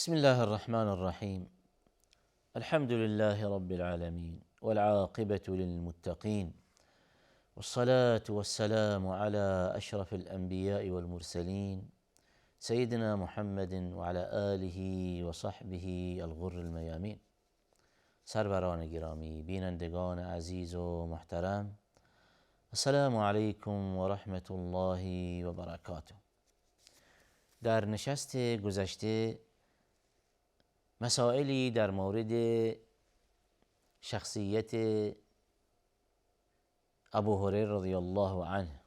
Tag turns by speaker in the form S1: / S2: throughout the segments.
S1: بسم الله الرحمن الرحيم. الحمد لله رب العالمين والعاقبة للمتقين، والصلاة والسلام على أشرف الأنبياء والمرسلين سيدنا محمد وعلى آله وصحبه الغر الميامين. سروران گرامی، بینندگان عزیز و محترم، السلام علیکم و رحمت الله و برکاته. در نشست گذشته مسائلی در مورد شخصیت ابو هریره رضی الله عنه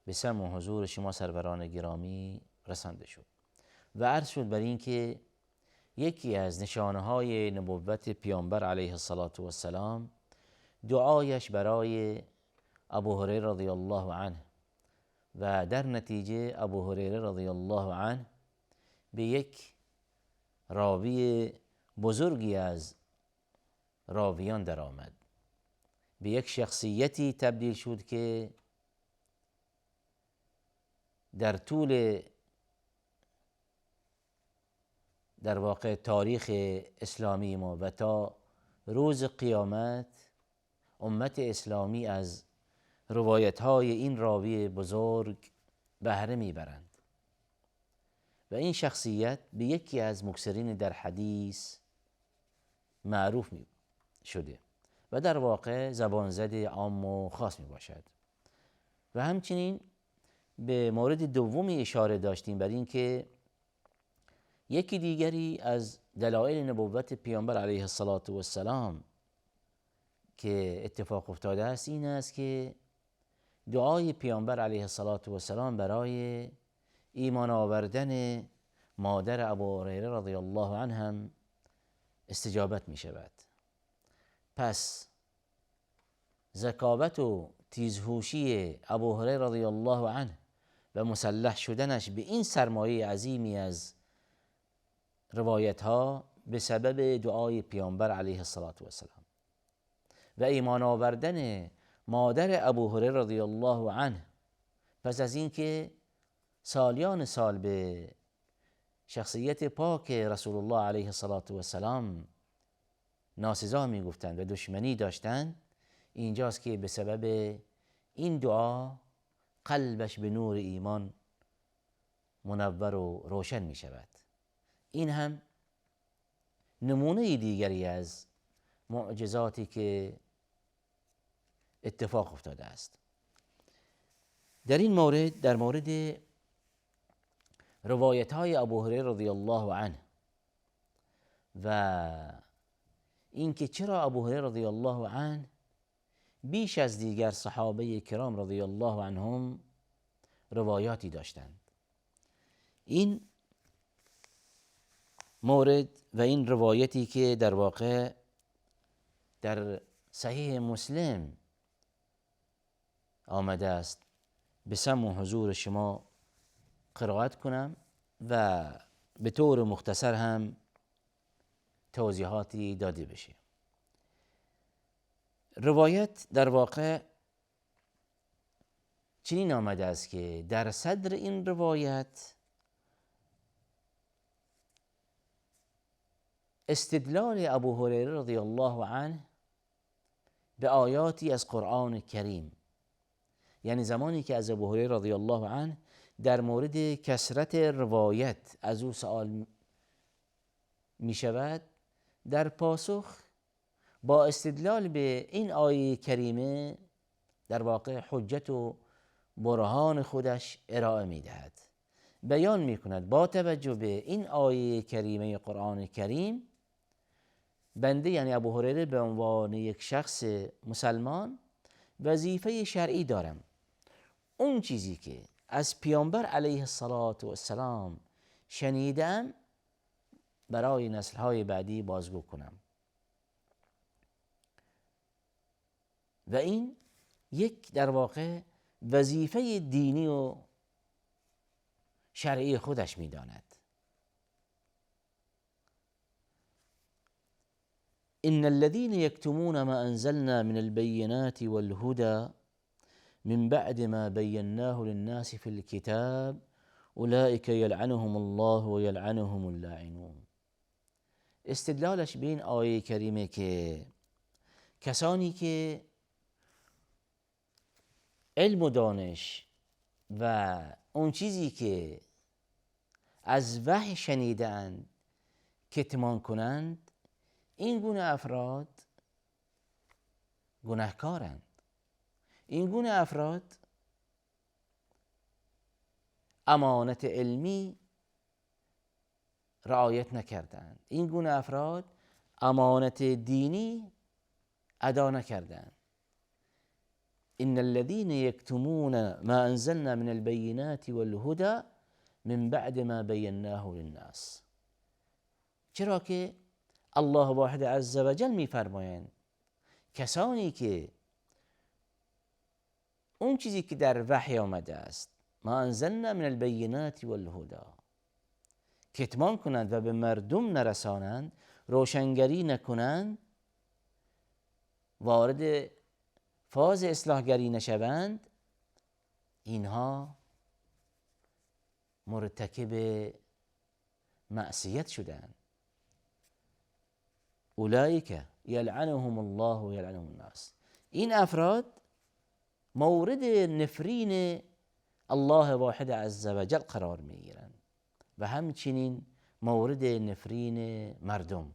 S1: به سمع و حضور شما سروران گرامی رسانده شد و عرض شد بر این که یکی از نشانه های نبوت پیامبر علیه السلام دعایش برای ابو هریره رضی الله عنه و در نتیجه ابو هریره رضی الله عنه به یک راوی بزرگی از راویان در آمد، به یک شخصیتی تبدیل شد که در طول در واقع تاریخ اسلامی ما و تا روز قیامت امت اسلامی از روایت های این راوی بزرگ بهره میبرند و این شخصیت به یکی از مکثرین در حدیث معروف می شده و در واقع زبان زد عام و خاص می باشد. و همچنین به مورد دومی اشاره داشتیم بر این که یکی دیگری از دلایل نبوت پیامبر علیه السلام که اتفاق افتاده است این است که دعای پیامبر علیه السلام برای ایمان آوردن مادر ابو هریره رضی الله عنه هم استجابت می شود. پس ذکاوت و تیزهوشی ابو هریره رضی الله عنه و مسلح شدنش به این سرمایه عظیمی از روایت ها به سبب دعای پیامبر علیه السلام و ایمان آوردن مادر ابو هریره رضی الله عنه پس از اینکه سالیان سال به شخصیت پاک رسول الله علیه السلام ناسزا می گفتند و دشمنی داشتند، اینجاست که به سبب این دعا قلبش به نور ایمان منور و روشن می شود. این هم نمونه دیگری از معجزاتی که اتفاق افتاده است. در این مورد، در مورد روایت های ابو هریره رضی الله عنه و اینکه چرا ابو هریره رضی الله عنه بیش از دیگر صحابه کرام رضی الله عنهم روایاتی داشتند، این مورد و این روایتی که در واقع در صحیح مسلم آمده است به سمع و حضور شما قرائت کنم و به طور مختصر هم توضیحاتی داده بشه. روایت در واقع چنین آمده است که در صدر این روایت استدلال ابو هریره رضی الله عنه به آیاتی از قرآن کریم، یعنی زمانی که از ابو هریره رضی الله عنه در مورد کثرت روایت از او سوال می شود، در پاسخ با استدلال به این آیه کریمه در واقع حجت و برهان خودش ارائه می دهد، بیان می کند با توجه به این آیه کریمه قرآن کریم بنده یعنی ابو هریره به عنوان یک شخص مسلمان وظیفه شرعی دارم اون چیزی که از پیامبر علیه السلام شنیدم برای نسل‌های بعدی بازگو کنم و این یک در واقع وظیفه دینی و شرعی خودش می‌داند. ان الذين يكتمون ما انزلنا من البينات والهدى من بعد ما بيناه للناس في الكتاب اولئک یلعنهم الله و یلعنهم اللاعنون. استدلالش به این آیه کریمه که کسانی که علم و دانش و اون چیزی که از وحی شنیدند کتمان کنند، این گونه افراد گناهکارند. این گونه افراد امانت علمی رعایت نکردند. این گونه افراد امانت دینی ادا نکردند. ان الذين يكتمون ما انزلنا من البينات والهدى من بعد ما بيناه للناس. چرا که الله واحد عز وجل میفرمایند کسانی که اون چیزی که در وحی آمده است، ما انزلنا من البینات والهدى، کتمان کنند و به مردم نرسانند، روشنگری نکنند، وارد فاز اصلاحگری نشوند، اینها مرتکب معصیت شدند. اولئک یلعنهم الله و یلعنهم الناس. این افراد مورد نفرین الله واحد عز وجل قرار میگیرند و همچنین مورد نفرین مردم.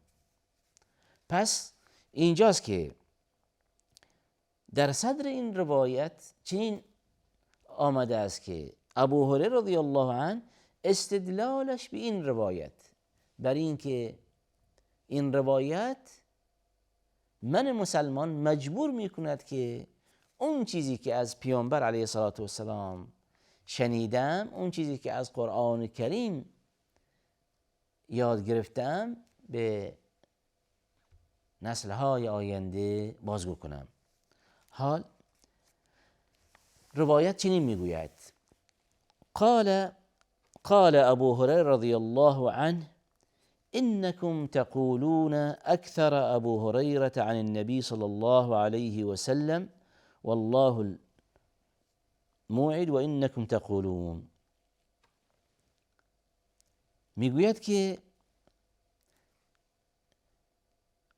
S1: پس اینجاست که در صدر این روایت چنین آمده است که ابو هریره رضی الله عنه استدلالش به این روایت بر این که این روایت من مسلمان مجبور میکند که اون چیزی که از پیامبر علیه الصلاة والسلام شنیدم، اون چیزی که از قرآن کریم یاد گرفتم، به نسل‌های آینده بازگو کنم. حال روایت چنین میگوید: قال ابو هریره رضی الله عنه انکم تقولون اکثر ابو هریره عن النبي صلی الله علیه و سلم والله الموعد و انکم تقولون. میگوید که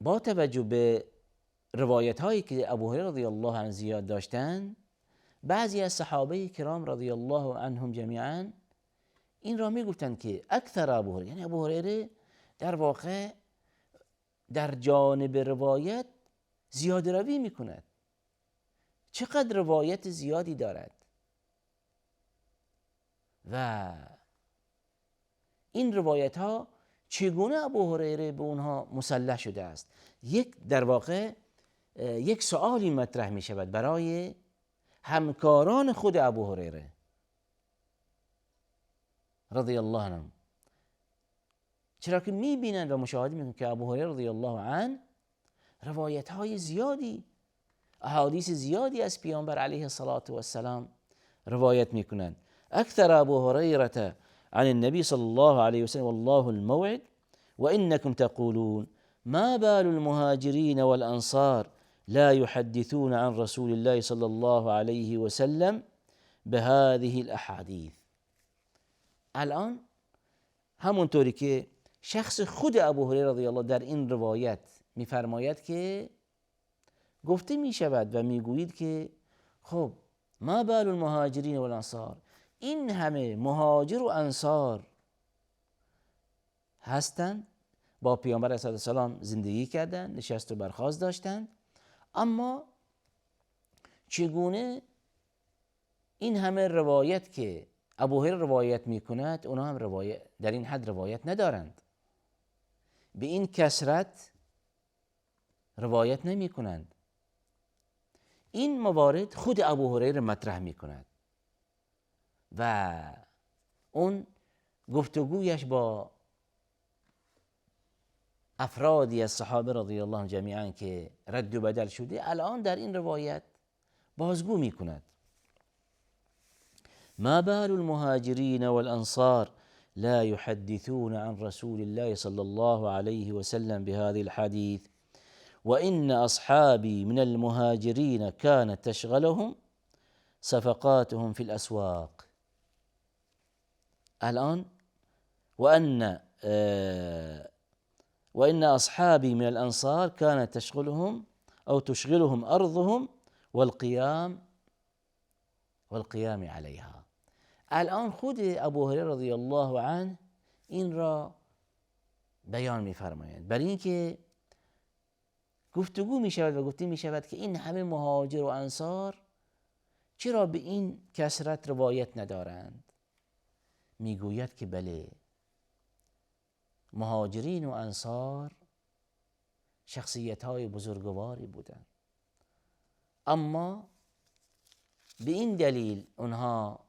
S1: با توجه به روایت هایی که ابو هریره رضی الله عنه زیاد داشتند، بعضی از صحابه کرام رضی الله عنهم جمیعا این را میگفتند که اکثر ابو هریره، یعنی ابو هریره در واقع در جانب روایت زیاده روی میکند. چقدر روایت زیادی دارد و این روایت ها چگونه ابو هریره به اونها مسلح شده است. در واقع یک سؤالی مطرح می شود برای همکاران خود ابو هریره رضی الله عنه، چرا که می بینند و مشاهده می کنند که ابو هریره رضی الله عنه روایت های زیادی، احادیث زیادی از پیامبر علیه الصلاة والسلام روایت می کنند. اکثر ابو هریره عن النبي صلى الله عليه وسلم والله الموعد وإنكم تقولون ما بال المهاجرين والأنصار لا يحدثون عن رسول الله صلى الله عليه وسلم بهذه الأحاديث. الان همونطوری که شخص خود ابو هریره رضی الله در این روایت میفرماید که گفته می شود و میگویید که خب ما بال المهاجرین والانصار، این همه مهاجر و انصار هستند، با پیامبر علیه السلام زندگی کردند، نشست و برخاست داشتند، اما چگونه این همه روایت که ابو هریره روایت میکند اونها هم روایت در این حد روایت ندارند، به این کثرت روایت نمی کنند. این موارد خود ابو هریره مطرح می کند و اون گفتگویش با افرادی از صحابه رضی الله عنهم جمیعا که رد و بدل شده، الان در این روایت بازگو می کند. ما بال المهاجرین والانصار لا يحدثون عن رسول الله صلى الله عليه وسلم بهذه الحديث وإن أصحابي من المهاجرين كانت تشغلهم صفقاتهم في الأسواق. الان وان اصحابی من الانصار كانت تشغلهم او تشغلهم ارضهم والقيام علیها. الان خود ابو هریره رضی الله عنه این را بیان می‌فرمایند، برای اینکه گفتگو می شود و گفته می شود که این همه مهاجر و انصار چرا به این کثرت روایت ندارند؟ میگوید که بله، مهاجرین و انصار شخصیت های بزرگواری بودند، اما به این دلیل اونها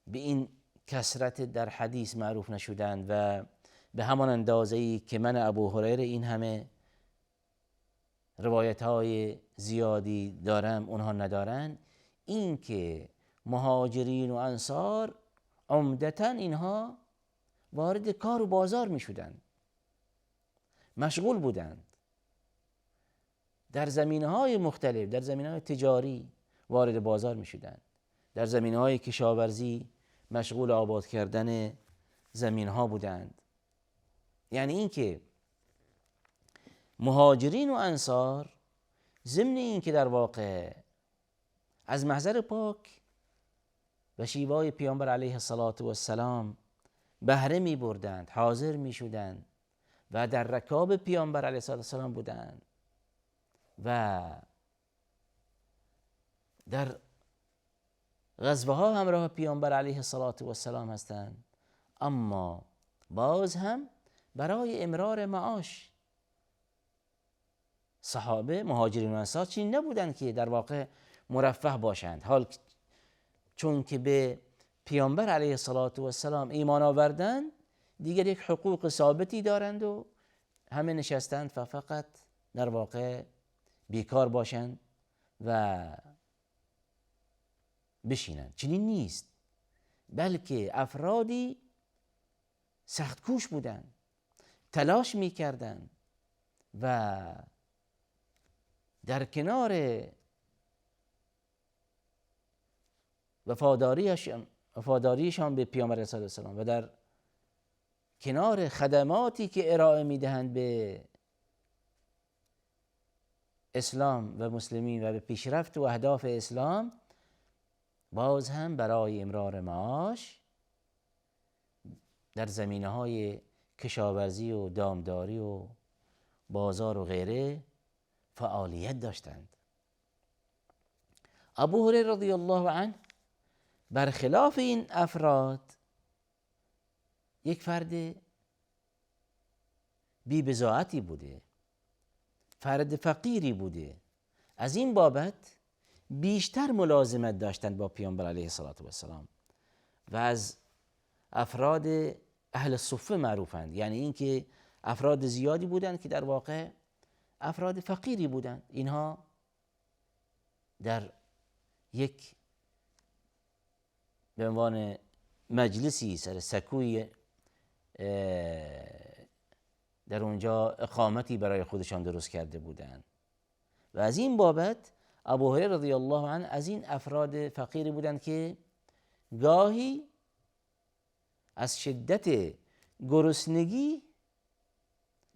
S1: به این کثرت در حدیث معروف نشدند و به همان اندازه‌ای که من ابو هریره این همه روایت های زیادی دارم اونها ندارن. این که مهاجرین و انصار عمدتاً اینها وارد کار و بازار می شدند، مشغول بودند، در زمینه‌های مختلف، در زمینه‌های تجاری وارد بازار می شدند، در زمینه‌های کشاورزی مشغول آباد کردن زمین‌ها بودند. یعنی این که مهاجرین و انصار ضمن این که در واقع از محضر پاک و شیوای پیامبر علیه السلام بهره می بردند، حاضر می شدند و در رکاب پیامبر علیه السلام بودند و در غزوه ها همراه پیامبر علیه السلام هستند، اما باز هم برای امرار معاش صحابه مهاجرین و انصار چنین نبودند که در واقع مرفه باشند. حال چون که به پیامبر علیه السلام ایمان آوردند، دیگر یک حقوق ثابتی دارند و همه نشستند و فقط در واقع بیکار باشند و بشینند. چنین نیست، بلکه افرادی سخت کوش بودند، تلاش میکردند و در کنار وفاداریشان به پیامبر علیه السلام و در کنار خدماتی که ارائه میدهند به اسلام و مسلمین و به پیشرفت و اهداف اسلام، باز هم برای امرار معاش در زمینه‌های کشاورزی و دامداری و بازار و غیره فعالیت داشتند. ابو هریره رضی الله عنه برخلاف این افراد یک فرد بی بضاعتی بوده، فرد فقیری بوده، از این بابت بیشتر ملازمت داشتند با پیامبر علیه السلام و از افراد اهل صفه معروفند. یعنی اینکه افراد زیادی بودند که در واقع افراد فقیری بودند، اینها در یک به عنوان مجلسی سر سکوی در اونجا اقامتی برای خودشان درست کرده بودند و از این بابت ابو هریره رضی الله عنه از این افراد فقیری بودند که گاهی از شدت گرسنگی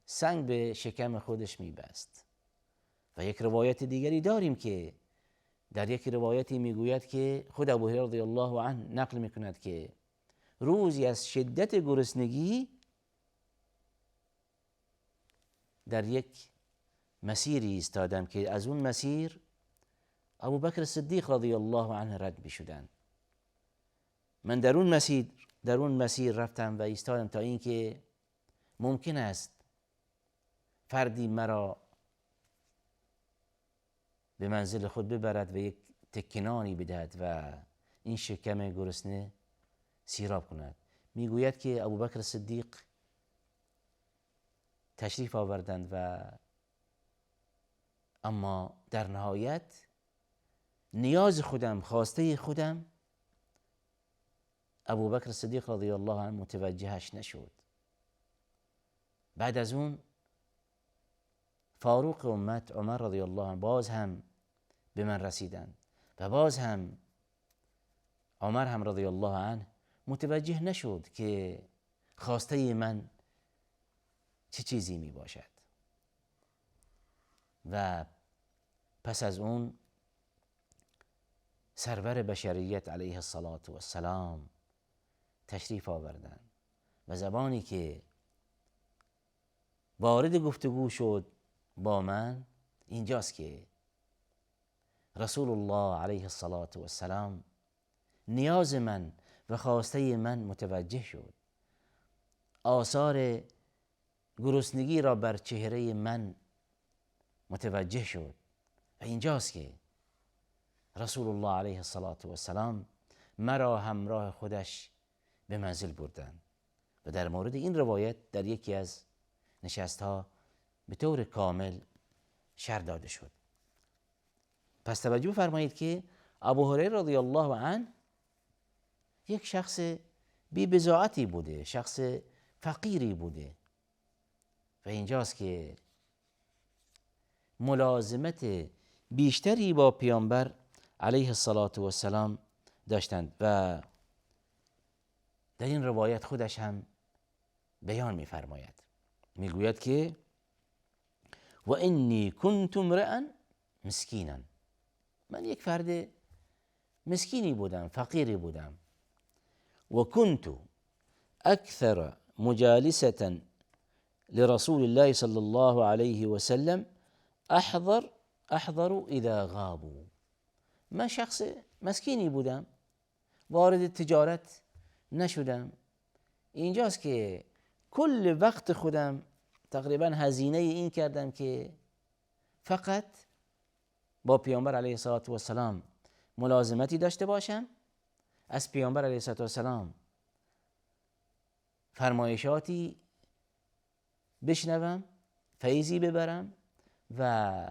S1: سنگ به شکم خودش میبست. و یک روایت دیگری داریم که در یک روایتی میگوید که خود ابو هریره رضی الله عنه نقل میکند که روزی از شدت گرسنگی در یک مسیری ایستادم که از اون مسیر ابوبکر صدیق رضی الله عنه رد میشدند. من در اون مسیر رفتم و ایستادم تا اینکه ممکن است فردی مرا به منزل خود ببرد و یک تکنانی بدهد و این شکم گرسنه سیراب کند. میگوید که ابوبکر صدیق تشریف آوردند و اما در نهایت نیاز خودم، خواسته خودم، ابوبکر صدیق رضی الله عنه متوجهش نشد. بعد از اون فاروق امت عمر رضی الله عنه باز هم به من رسیدند و باز هم عمر هم رضی الله عنه متوجه نشد که خواسته من چه چیزی می باشد و پس از اون سرور بشریت علیه السلام تشریف آوردند و زبانی که وارد گفتگو شد با من اینجاست که رسول الله علیه السلام نیاز من و خواسته من متوجه شد، آثار گرسنگی را بر چهره من متوجه شد و اینجاست که رسول الله علیه السلام مرا همراه خودش به منزل بردند و در مورد این روایت در یکی از نشستها به طور کامل شرح داده شد. پس توجه فرمایید که ابو هریره رضی الله عنه یک شخص بی بضاعتی بوده، شخص فقیری بوده و اینجاست که ملازمت بیشتری با پیامبر علیه السلام داشتند و در این روایت خودش هم بیان می‌فرماید، میگوید که و انی کنت امرئا مسکینا، من یک فرد مسکینی بودم، فقیری بودم، و کنت اکثر مجالسة لرسول الله صلی الله علیه و سلم احضر اذا غابوا، من شخص مسکینی بودم، وارد تجارت نشدم، اینجاست که کل وقت خودم تقریبا هزینه این کردم که فقط با پیامبر علیه السلام ملازمتی داشته باشم، از پیامبر علیه السلام فرمایشاتی بشنوم، فیضی ببرم و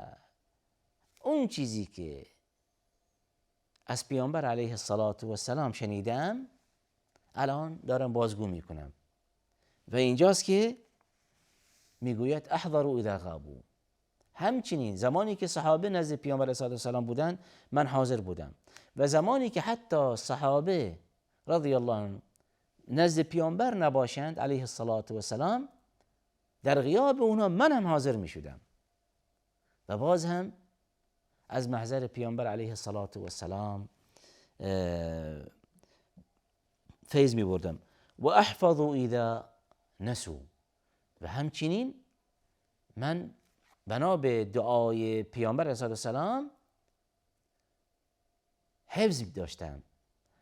S1: اون چیزی که از پیامبر علیه السلام شنیدم الان دارم بازگو میکنم و اینجاست که میگوید احضروا اذا غابوا، همچنین زمانی که صحابه نزد پیامبر علیه السلام بودن من حاضر بودم و زمانی که حتی صحابه رضی الله عنهم نزد پیامبر نباشند علیه السلام در غیاب اونها من هم حاضر می شدم و باز هم از محضر پیامبر علیه السلام فیض می بردم و احفظوا اذا نسوا، و همچنین من بنا به دعای پیامبر علیه السلام حفظ داشتم،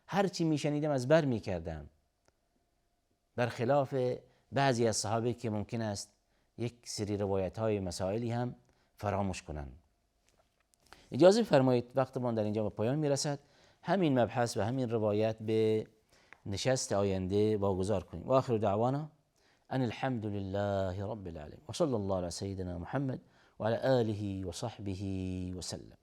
S1: هرچی می شنیدم از بر می کردم، برخلاف بعضی از صحابه که ممکن است یک سری روایت های مسائلی هم فراموش کنند. اجازه فرمایید وقتمان در اینجا به پایان میرسد، همین مبحث و همین روایت به نشست آینده واگذار کنیم. و آخر دعوانا ان الحمد لله رب العالمین و صلی الله علی سیدنا محمد و علی آله و صحبه و سلم.